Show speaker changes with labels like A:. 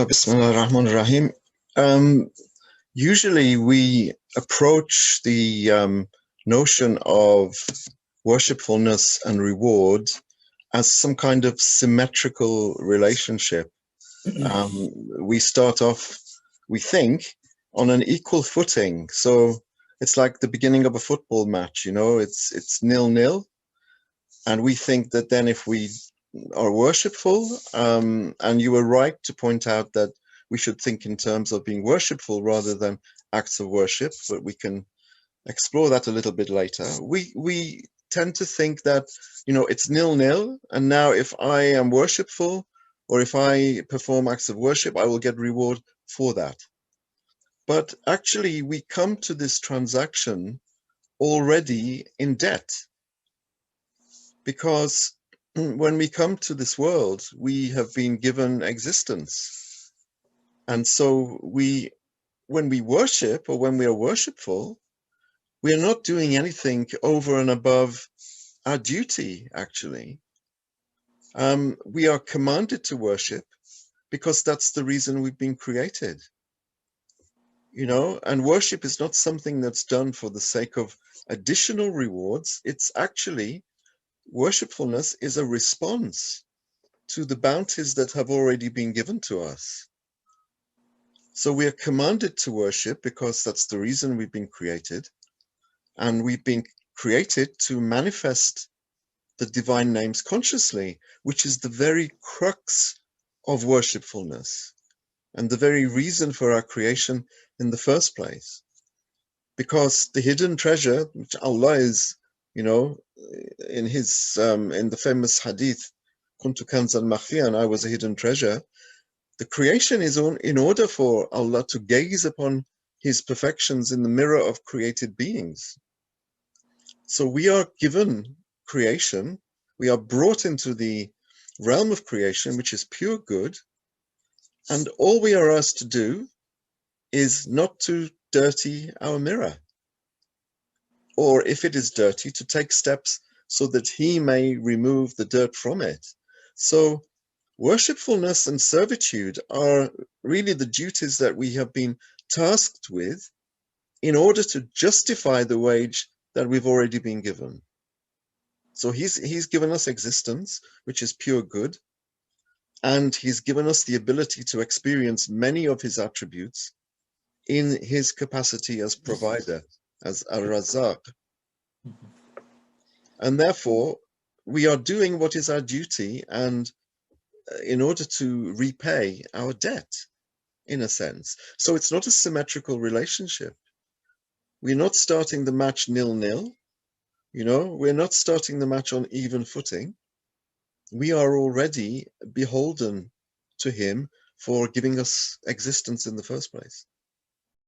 A: Bismillah ar-Rahman ar-Rahim. Um, Usually we approach the notion of worshipfulness and reward as some kind of symmetrical relationship. We start off, we think, on an equal footing. So it's like the beginning of a football match, it's 0-0. And we think that then if we are worshipful, and you were right to point out that we should think in terms of being worshipful rather than acts of worship, but we can explore that a little bit later. We tend to think that, it's 0-0, and now if I am worshipful or if I perform acts of worship, I will get reward for that. But actually, we come to this transaction already in debt, because when we come to this world, we have been given existence. And so when we worship, or when we are worshipful, we are not doing anything over and above our duty, actually. We are commanded to worship because that's the reason we've been created. And worship is not something that's done for the sake of additional rewards. It's actually, worshipfulness is a response to the bounties that have already been given to us. So we are commanded to worship because that's the reason we've been created. And we've been created to manifest the divine names consciously, which is the very crux of worshipfulness and the very reason for our creation in the first place. Because the hidden treasure, which Allah is, in the famous hadith, Kuntu kanzan makhfiyan, I was a hidden treasure. The creation is in order for Allah to gaze upon his perfections in the mirror of created beings. So we are given creation, we are brought into the realm of creation, which is pure good, and all we are asked to do is not to dirty our mirror, or if it is dirty, to take steps so that he may remove the dirt from it. So worshipfulness and servitude are really the duties that we have been tasked with in order to justify the wage that we've already been given. So he's given us existence, which is pure good, and he's given us the ability to experience many of his attributes in his capacity as provider, as Ar-Razzaq. And therefore, we are doing what is our duty, and in order to repay our debt, in a sense. So it's not a symmetrical relationship. We're not starting the match 0-0. We're not starting the match on even footing. We are already beholden to him for giving us existence in the first place.